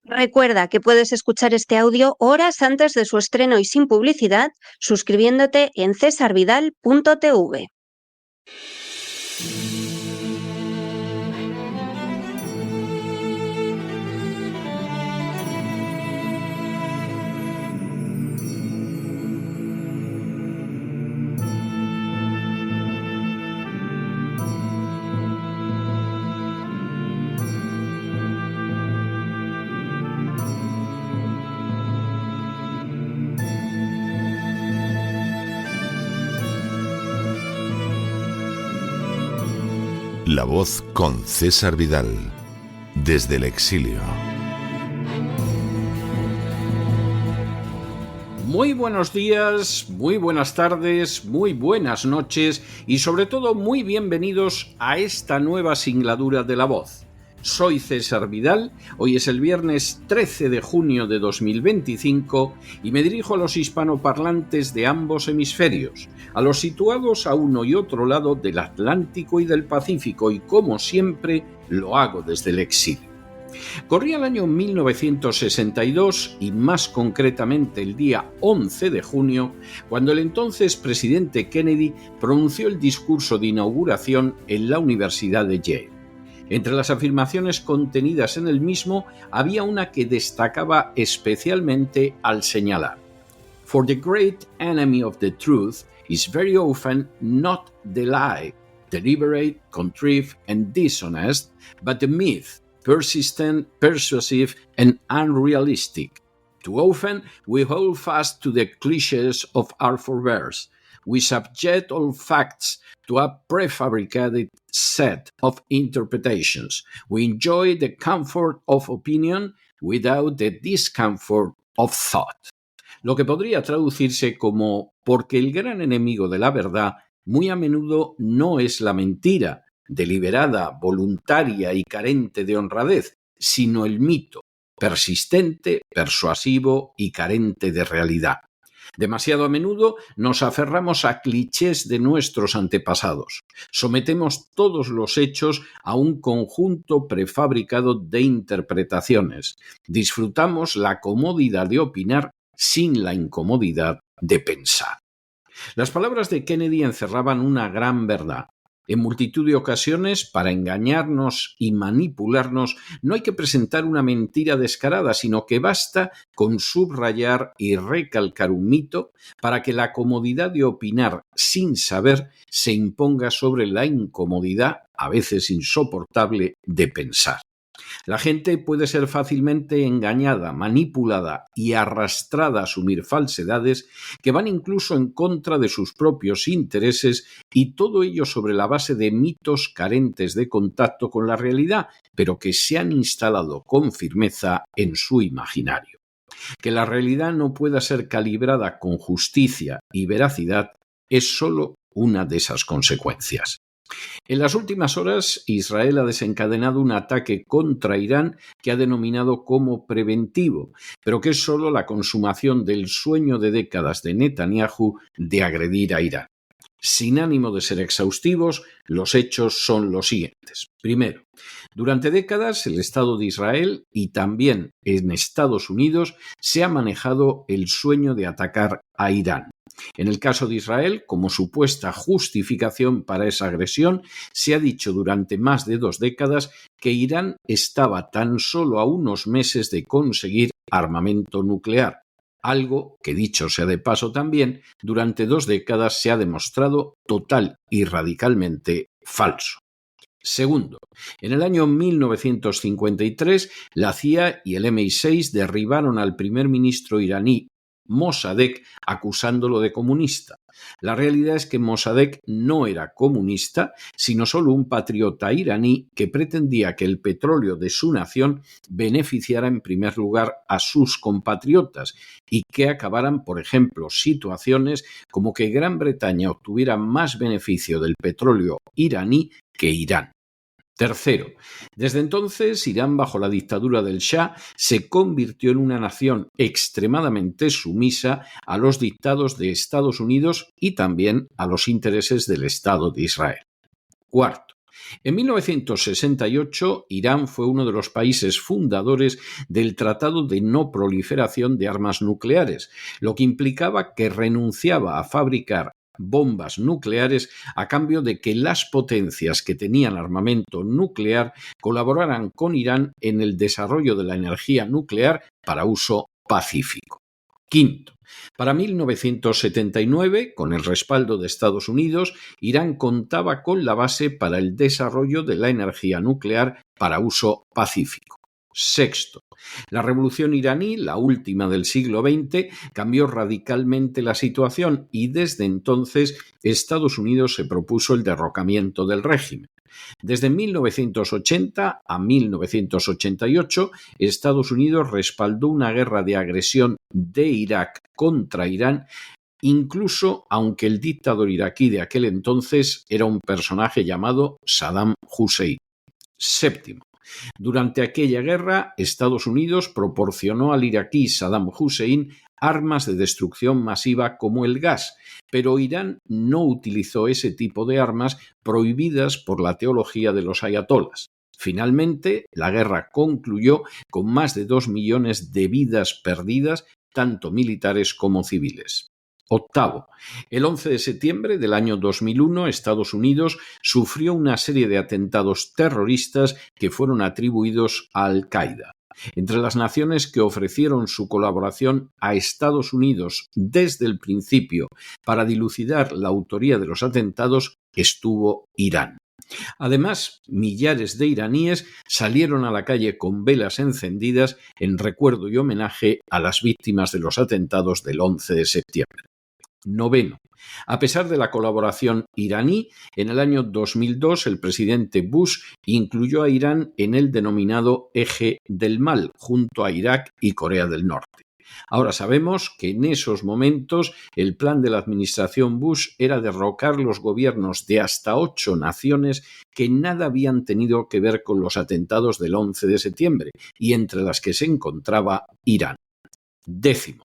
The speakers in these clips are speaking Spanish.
Recuerda que puedes escuchar este audio horas antes de su estreno y sin publicidad suscribiéndote en cesarvidal.tv. La Voz con César Vidal, desde el exilio. Muy buenos días, muy buenas tardes, muy buenas noches y sobre todo muy bienvenidos a esta nueva singladura de La Voz. Soy César Vidal, hoy es el viernes 13 de junio de 2025 y me dirijo a los hispanoparlantes de ambos hemisferios, a los situados a uno y otro lado del Atlántico y del Pacífico y como siempre lo hago desde el exilio. Corría el año 1962 y más concretamente el día 11 de junio, cuando el entonces presidente Kennedy pronunció el discurso de inauguración en la Universidad de Yale. Entre las afirmaciones contenidas en el mismo había una que destacaba especialmente al señalar: "For the great enemy of the truth is very often not the lie, deliberate, contrived and dishonest, but the myth, persistent, persuasive and unrealistic. Too often we hold fast to the clichés of our forebears. We subject all facts to a prefabricated set of interpretations. We enjoy the comfort of opinion without the discomfort of thought". Lo que podría traducirse como: porque el gran enemigo de la verdad muy a menudo no es la mentira, deliberada, voluntaria y carente de honradez, sino el mito, persistente, persuasivo y carente de realidad. Demasiado a menudo nos aferramos a clichés de nuestros antepasados. Sometemos todos los hechos a un conjunto prefabricado de interpretaciones. Disfrutamos la comodidad de opinar sin la incomodidad de pensar. Las palabras de Kennedy encerraban una gran verdad. En multitud de ocasiones, para engañarnos y manipularnos, no hay que presentar una mentira descarada, sino que basta con subrayar y recalcar un mito para que la comodidad de opinar sin saber se imponga sobre la incomodidad, a veces insoportable, de pensar. La gente puede ser fácilmente engañada, manipulada y arrastrada a asumir falsedades que van incluso en contra de sus propios intereses, y todo ello sobre la base de mitos carentes de contacto con la realidad, pero que se han instalado con firmeza en su imaginario. Que la realidad no pueda ser calibrada con justicia y veracidad es solo una de esas consecuencias. En las últimas horas, Israel ha desencadenado un ataque contra Irán que ha denominado como preventivo, pero que es solo la consumación del sueño de décadas de Netanyahu de agredir a Irán. Sin ánimo de ser exhaustivos, los hechos son los siguientes. Primero, durante décadas el Estado de Israel y también en Estados Unidos se ha manejado el sueño de atacar a Irán. En el caso de Israel, como supuesta justificación para esa agresión, se ha dicho durante más de 2 décadas que Irán estaba tan solo a unos meses de conseguir armamento nuclear, algo que, dicho sea de paso también, durante 2 décadas se ha demostrado total y radicalmente falso. Segundo, en el año 1953, la CIA y el MI6 derribaron al primer ministro iraní Mossadegh acusándolo de comunista. La realidad es que Mossadegh no era comunista, sino solo un patriota iraní que pretendía que el petróleo de su nación beneficiara en primer lugar a sus compatriotas y que acabaran, por ejemplo, situaciones como que Gran Bretaña obtuviera más beneficio del petróleo iraní que Irán. Tercero, desde entonces Irán, bajo la dictadura del Shah, se convirtió en una nación extremadamente sumisa a los dictados de Estados Unidos y también a los intereses del Estado de Israel. Cuarto, En 1968, Irán fue uno de los países fundadores del Tratado de No Proliferación de Armas Nucleares, lo que implicaba que renunciaba a fabricar bombas nucleares a cambio de que las potencias que tenían armamento nuclear colaboraran con Irán en el desarrollo de la energía nuclear para uso pacífico. Quinto, para 1979, con el respaldo de Estados Unidos, Irán contaba con la base para el desarrollo de la energía nuclear para uso pacífico. Sexto, la revolución iraní, la última del siglo XX, cambió radicalmente la situación y desde entonces Estados Unidos se propuso el derrocamiento del régimen. Desde 1980 a 1988, Estados Unidos respaldó una guerra de agresión de Irak contra Irán, incluso aunque el dictador iraquí de aquel entonces era un personaje llamado Saddam Hussein. Séptimo, durante aquella guerra, Estados Unidos proporcionó al iraquí Saddam Hussein armas de destrucción masiva como el gas, pero Irán no utilizó ese tipo de armas prohibidas por la teología de los ayatolás. Finalmente, la guerra concluyó con más de 2 millones de vidas perdidas, tanto militares como civiles. Octavo, el 11 de septiembre del año 2001, Estados Unidos sufrió una serie de atentados terroristas que fueron atribuidos a Al-Qaeda. Entre las naciones que ofrecieron su colaboración a Estados Unidos desde el principio para dilucidar la autoría de los atentados estuvo Irán. Además, millares de iraníes salieron a la calle con velas encendidas en recuerdo y homenaje a las víctimas de los atentados del 11 de septiembre. Noveno. A pesar de la colaboración iraní, en el año 2002 el presidente Bush incluyó a Irán en el denominado Eje del Mal, junto a Irak y Corea del Norte. Ahora sabemos que en esos momentos el plan de la administración Bush era derrocar los gobiernos de hasta 8 naciones que nada habían tenido que ver con los atentados del 11 de septiembre y entre las que se encontraba Irán. Décimo.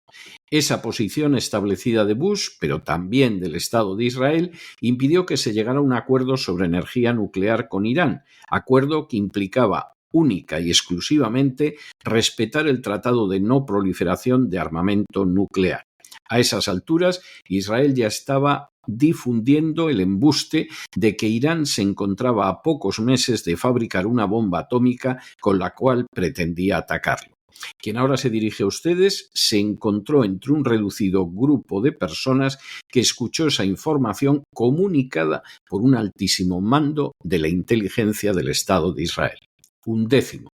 Esa posición establecida de Bush, pero también del Estado de Israel, impidió que se llegara a un acuerdo sobre energía nuclear con Irán, acuerdo que implicaba única y exclusivamente respetar el Tratado de No Proliferación de Armamento Nuclear. A esas alturas, Israel ya estaba difundiendo el embuste de que Irán se encontraba a pocos meses de fabricar una bomba atómica con la cual pretendía atacarlo. Quien ahora se dirige a ustedes se encontró entre un reducido grupo de personas que escuchó esa información comunicada por un altísimo mando de la inteligencia del Estado de Israel. Undécimo.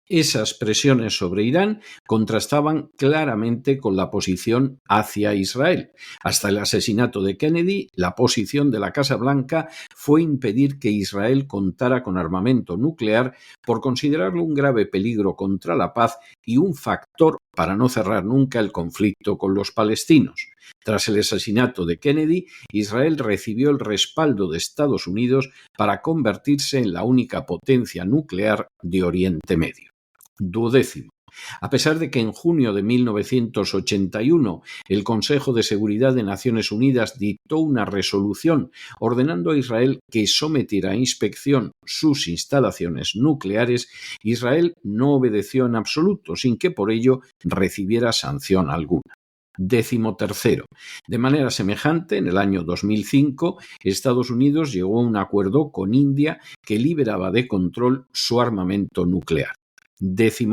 Esas presiones sobre Irán contrastaban claramente con la posición hacia Israel. Hasta el asesinato de Kennedy, la posición de la Casa Blanca fue impedir que Israel contara con armamento nuclear por considerarlo un grave peligro contra la paz y un factor para no cerrar nunca el conflicto con los palestinos. Tras el asesinato de Kennedy, Israel recibió el respaldo de Estados Unidos para convertirse en la única potencia nuclear de Oriente Medio. Duodécimo. A pesar de que en junio de 1981 el Consejo de Seguridad de Naciones Unidas dictó una resolución ordenando a Israel que sometiera a inspección sus instalaciones nucleares, Israel no obedeció en absoluto, sin que por ello recibiera sanción alguna. 13. De manera semejante, en el año 2005, Estados Unidos llegó a un acuerdo con India que liberaba de control su armamento nuclear. 14.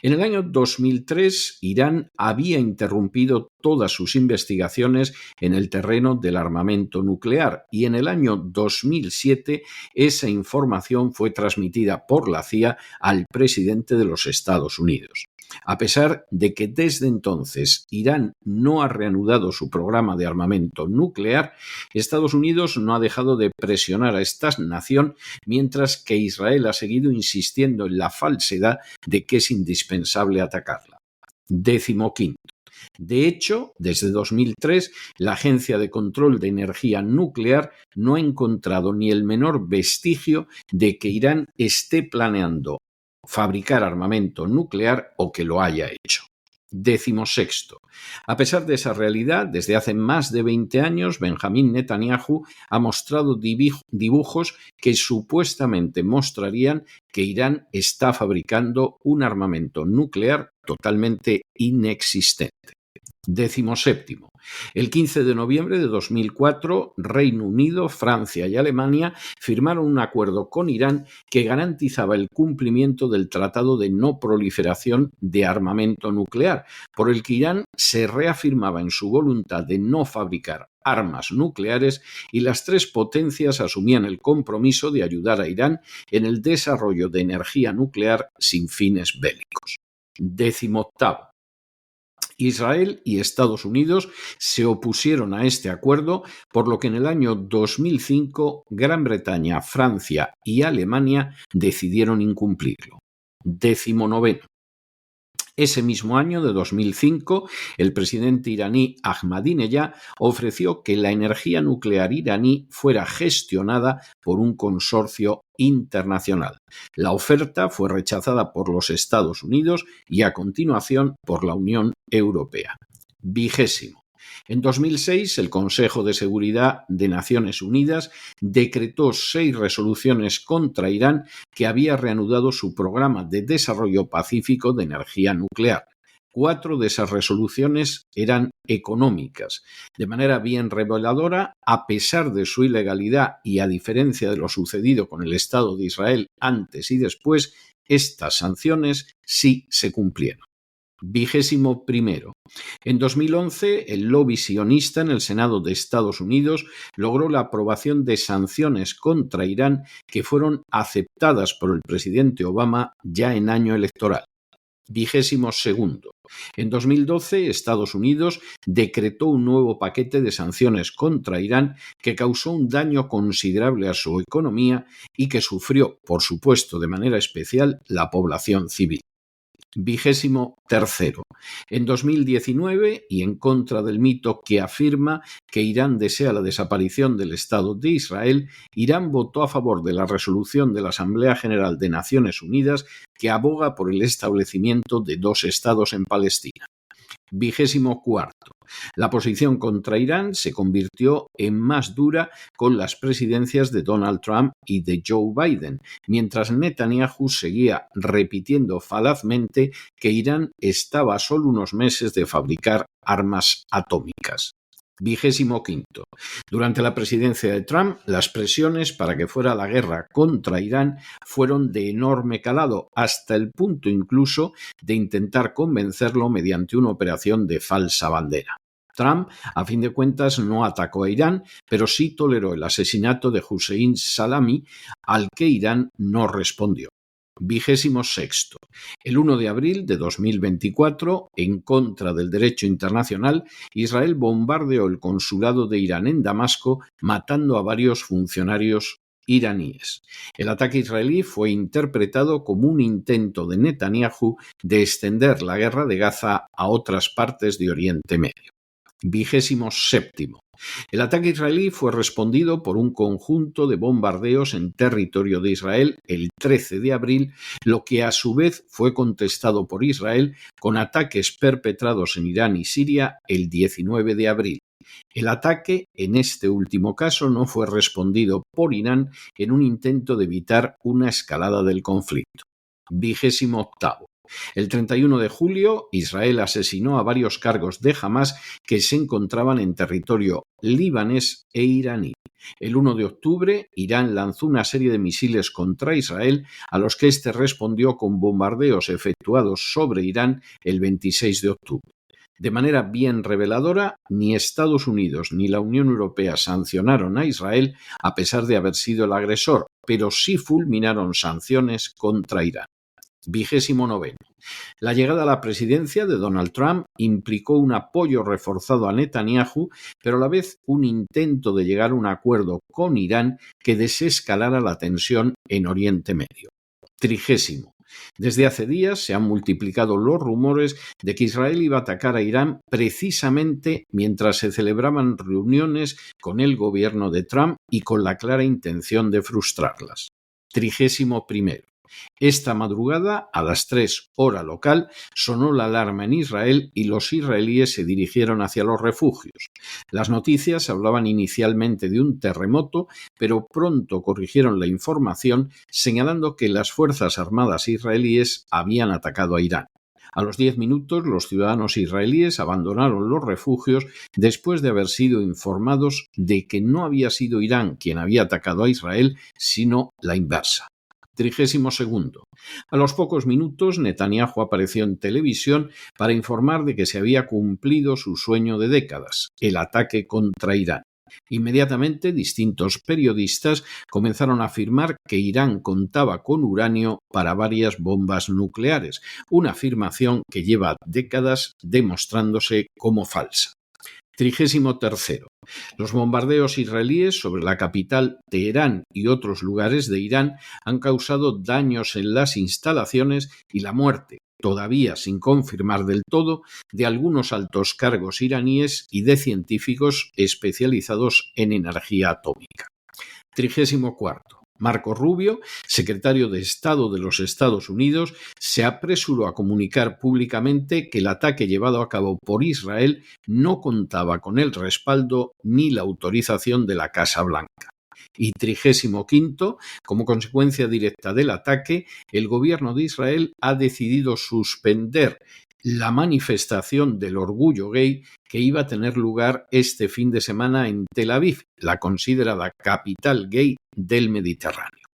En el año 2003, Irán había interrumpido todas sus investigaciones en el terreno del armamento nuclear y en el año 2007 esa información fue transmitida por la CIA al presidente de los Estados Unidos. A pesar de que desde entonces Irán no ha reanudado su programa de armamento nuclear, Estados Unidos no ha dejado de presionar a esta nación, mientras que Israel ha seguido insistiendo en la falsedad de que es indispensable atacarla. 15. De hecho, desde 2003, la Agencia de Control de Energía Nuclear no ha encontrado ni el menor vestigio de que Irán esté planeando fabricar armamento nuclear o que lo haya hecho. 16. A pesar de esa realidad, desde hace más de 20 años, Benjamín Netanyahu ha mostrado dibujos que supuestamente mostrarían que Irán está fabricando un armamento nuclear totalmente inexistente. 17. El 15 de noviembre de 2004, Reino Unido, Francia y Alemania firmaron un acuerdo con Irán que garantizaba el cumplimiento del Tratado de No Proliferación de Armamento Nuclear, por el que Irán se reafirmaba en su voluntad de no fabricar armas nucleares y las tres potencias asumían el compromiso de ayudar a Irán en el desarrollo de energía nuclear sin fines bélicos. 18. Israel y Estados Unidos se opusieron a este acuerdo, por lo que en el año 2005 Gran Bretaña, Francia y Alemania decidieron incumplirlo. 19. Ese mismo año de 2005, el presidente iraní Ahmadinejad ofreció que la energía nuclear iraní fuera gestionada por un consorcio internacional. La oferta fue rechazada por los Estados Unidos y a continuación por la Unión Europea. 20. En 2006, el Consejo de Seguridad de Naciones Unidas decretó 6 resoluciones contra Irán, que había reanudado su programa de desarrollo pacífico de energía nuclear. 4 de esas resoluciones eran económicas. De manera bien reveladora, a pesar de su ilegalidad y a diferencia de lo sucedido con el Estado de Israel antes y después, estas sanciones sí se cumplieron. 21. En 2011, el lobby sionista en el Senado de Estados Unidos logró la aprobación de sanciones contra Irán que fueron aceptadas por el presidente Obama ya en año electoral. 22. En 2012, Estados Unidos decretó un nuevo paquete de sanciones contra Irán que causó un daño considerable a su economía y que sufrió, por supuesto, de manera especial, la población civil. 23. En 2019, y en contra del mito que afirma que Irán desea la desaparición del Estado de Israel, Irán votó a favor de la resolución de la Asamblea General de Naciones Unidas que aboga por el establecimiento de 2 estados en Palestina. 24. La posición contra Irán se convirtió en más dura con las presidencias de Donald Trump y de Joe Biden, mientras Netanyahu seguía repitiendo falazmente que Irán estaba a solo unos meses de fabricar armas atómicas. 25. Durante la presidencia de Trump, las presiones para que fuera la guerra contra Irán fueron de enorme calado, hasta el punto incluso de intentar convencerlo mediante una operación de falsa bandera. Trump, a fin de cuentas, no atacó a Irán, pero sí toleró el asesinato de Hussein Salami, al que Irán no respondió. 26. El 1 de abril de 2024, en contra del derecho internacional, Israel bombardeó el consulado de Irán en Damasco, matando a varios funcionarios iraníes. El ataque israelí fue interpretado como un intento de Netanyahu de extender la guerra de Gaza a otras partes de Oriente Medio. 27. El ataque israelí fue respondido por un conjunto de bombardeos en territorio de Israel el 13 de abril, lo que a su vez fue contestado por Israel con ataques perpetrados en Irán y Siria el 19 de abril. El ataque, en este último caso, no fue respondido por Irán en un intento de evitar una escalada del conflicto. 28. El 31 de julio, Israel asesinó a varios cargos de Hamás que se encontraban en territorio libanés e iraní. El 1 de octubre, Irán lanzó una serie de misiles contra Israel, a los que éste respondió con bombardeos efectuados sobre Irán el 26 de octubre. De manera bien reveladora, ni Estados Unidos ni la Unión Europea sancionaron a Israel a pesar de haber sido el agresor, pero sí fulminaron sanciones contra Irán. 29. La llegada a la presidencia de Donald Trump implicó un apoyo reforzado a Netanyahu, pero a la vez un intento de llegar a un acuerdo con Irán que desescalara la tensión en Oriente Medio. 30. Desde hace días se han multiplicado los rumores de que Israel iba a atacar a Irán precisamente mientras se celebraban reuniones con el gobierno de Trump y con la clara intención de frustrarlas. 31. Esta madrugada, a las 3 hora local, sonó la alarma en Israel y los israelíes se dirigieron hacia los refugios. Las noticias hablaban inicialmente de un terremoto, pero pronto corrigieron la información señalando que las Fuerzas Armadas israelíes habían atacado a Irán. A los 10 minutos, los ciudadanos israelíes abandonaron los refugios después de haber sido informados de que no había sido Irán quien había atacado a Israel, sino la inversa. 32. A los pocos minutos, Netanyahu apareció en televisión para informar de que se había cumplido su sueño de décadas, el ataque contra Irán. Inmediatamente, distintos periodistas comenzaron a afirmar que Irán contaba con uranio para varias bombas nucleares, una afirmación que lleva décadas demostrándose como falsa. 33. Los bombardeos israelíes sobre la capital Teherán y otros lugares de Irán han causado daños en las instalaciones y la muerte, todavía sin confirmar del todo, de algunos altos cargos iraníes y de científicos especializados en energía atómica. 34. Marco Rubio, secretario de Estado de los Estados Unidos, se apresuró a comunicar públicamente que el ataque llevado a cabo por Israel no contaba con el respaldo ni la autorización de la Casa Blanca. Y 35. Como consecuencia directa del ataque, el gobierno de Israel ha decidido suspender la manifestación del orgullo gay que iba a tener lugar este fin de semana en Tel Aviv, la considerada capital gay del Mediterráneo.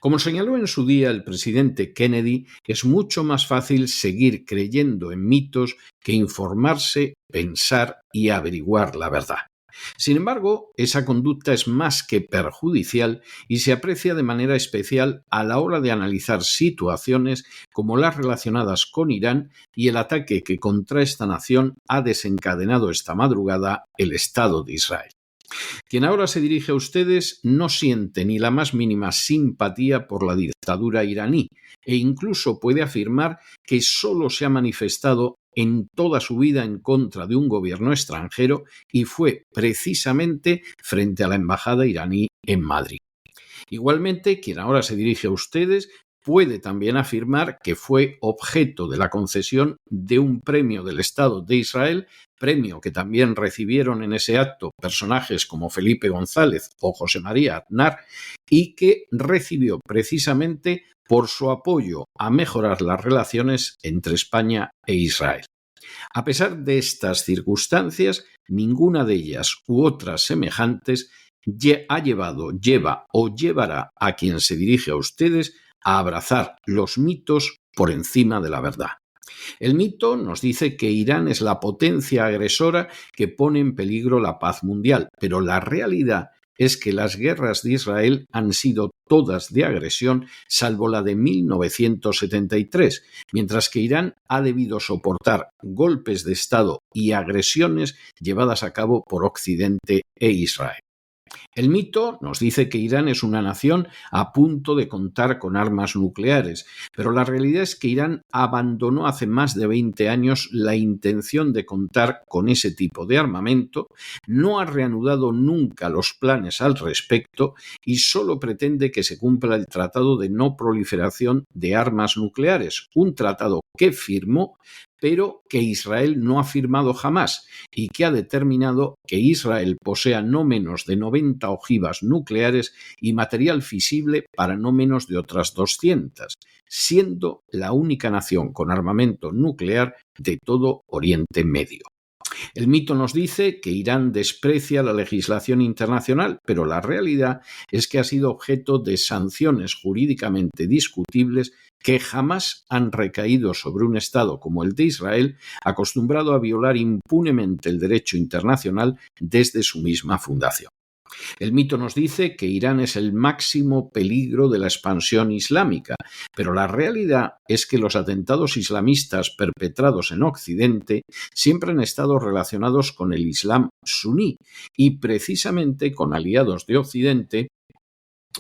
Como señaló en su día el presidente Kennedy, es mucho más fácil seguir creyendo en mitos que informarse, pensar y averiguar la verdad. Sin embargo, esa conducta es más que perjudicial y se aprecia de manera especial a la hora de analizar situaciones como las relacionadas con Irán y el ataque que contra esta nación ha desencadenado esta madrugada el Estado de Israel. Quien ahora se dirige a ustedes no siente ni la más mínima simpatía por la dictadura iraní e incluso puede afirmar que solo se ha manifestado en toda su vida en contra de un gobierno extranjero y fue precisamente frente a la embajada iraní en Madrid. Igualmente, quien ahora se dirige a ustedes puede también afirmar que fue objeto de la concesión de un premio del Estado de Israel, premio que también recibieron en ese acto personajes como Felipe González o José María Aznar, y que recibió precisamente por su apoyo a mejorar las relaciones entre España e Israel. A pesar de estas circunstancias, ninguna de ellas u otras semejantes lleva o llevará a quien se dirige a ustedes a abrazar los mitos por encima de la verdad. El mito nos dice que Irán es la potencia agresora que pone en peligro la paz mundial, pero la realidad es que las guerras de Israel han sido todas de agresión, salvo la de 1973, mientras que Irán ha debido soportar golpes de Estado y agresiones llevadas a cabo por Occidente e Israel. El mito nos dice que Irán es una nación a punto de contar con armas nucleares, pero la realidad es que Irán abandonó hace más de 20 años la intención de contar con ese tipo de armamento, no ha reanudado nunca los planes al respecto y solo pretende que se cumpla el Tratado de No Proliferación de Armas Nucleares, un tratado que firmó pero que Israel no ha firmado jamás y que ha determinado que Israel posea no menos de 90 ojivas nucleares y material fisible para no menos de otras 200, siendo la única nación con armamento nuclear de todo Oriente Medio. El mito nos dice que Irán desprecia la legislación internacional, pero la realidad es que ha sido objeto de sanciones jurídicamente discutibles que jamás han recaído sobre un Estado como el de Israel, acostumbrado a violar impunemente el derecho internacional desde su misma fundación. El mito nos dice que Irán es el máximo peligro de la expansión islámica, pero la realidad es que los atentados islamistas perpetrados en Occidente siempre han estado relacionados con el Islam suní y precisamente con aliados de Occidente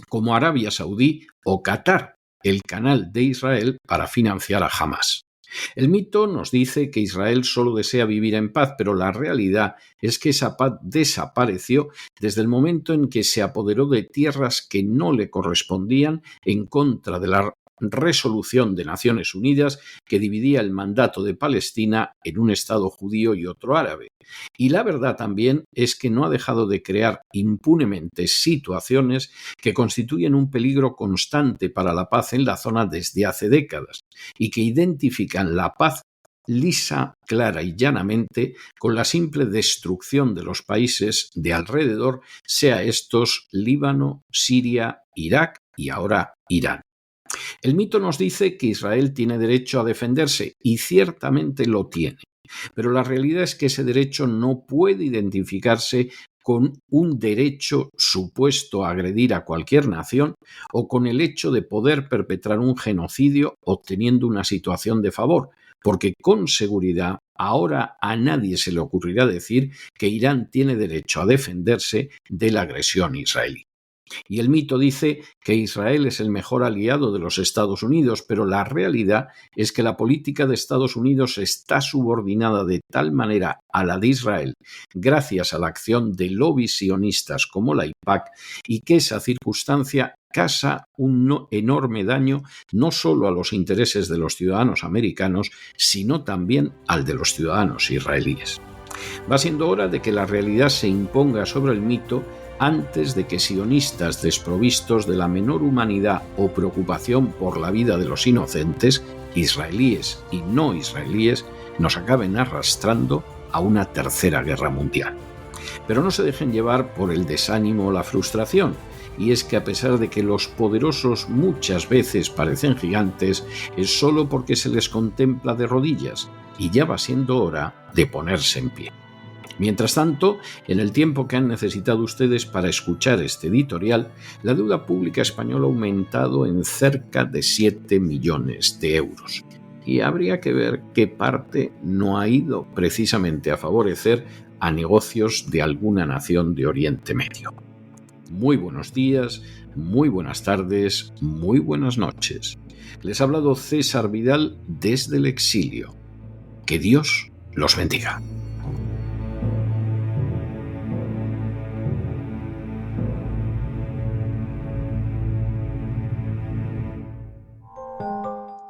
como Arabia Saudí o Qatar, el canal de Israel para financiar a Hamás. El mito nos dice que Israel solo desea vivir en paz, pero la realidad es que esa paz desapareció desde el momento en que se apoderó de tierras que no le correspondían en contra de la resolución de Naciones Unidas que dividía el mandato de Palestina en un Estado judío y otro árabe. Y la verdad también es que no ha dejado de crear impunemente situaciones que constituyen un peligro constante para la paz en la zona desde hace décadas y que identifican la paz lisa, clara y llanamente con la simple destrucción de los países de alrededor, sea estos Líbano, Siria, Irak y ahora Irán. El mito nos dice que Israel tiene derecho a defenderse, y ciertamente lo tiene, pero la realidad es que ese derecho no puede identificarse con un derecho supuesto a agredir a cualquier nación o con el hecho de poder perpetrar un genocidio obteniendo una situación de favor, porque con seguridad ahora a nadie se le ocurrirá decir que Irán tiene derecho a defenderse de la agresión israelí. Y el mito dice que Israel es el mejor aliado de los Estados Unidos, pero la realidad es que la política de Estados Unidos está subordinada de tal manera a la de Israel, gracias a la acción de lobbies sionistas como la AIPAC, y que esa circunstancia causa un enorme daño no solo a los intereses de los ciudadanos americanos, sino también al de los ciudadanos israelíes. Va siendo hora de que la realidad se imponga sobre el mito antes de que sionistas desprovistos de la menor humanidad o preocupación por la vida de los inocentes, israelíes y no israelíes, nos acaben arrastrando a una tercera guerra mundial. Pero no se dejen llevar por el desánimo o la frustración, y es que a pesar de que los poderosos muchas veces parecen gigantes, es solo porque se les contempla de rodillas, y ya va siendo hora de ponerse en pie. Mientras tanto, en el tiempo que han necesitado ustedes para escuchar este editorial, la deuda pública española ha aumentado en cerca de 7 millones de euros. Y habría que ver qué parte no ha ido precisamente a favorecer a negocios de alguna nación de Oriente Medio. Muy buenos días, muy buenas tardes, muy buenas noches. Les ha hablado César Vidal desde el exilio. Que Dios los bendiga.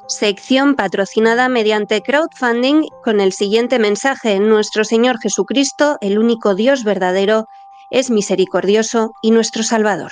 Sección patrocinada mediante crowdfunding con el siguiente mensaje: Nuestro Señor Jesucristo, el único Dios verdadero, es misericordioso y nuestro Salvador.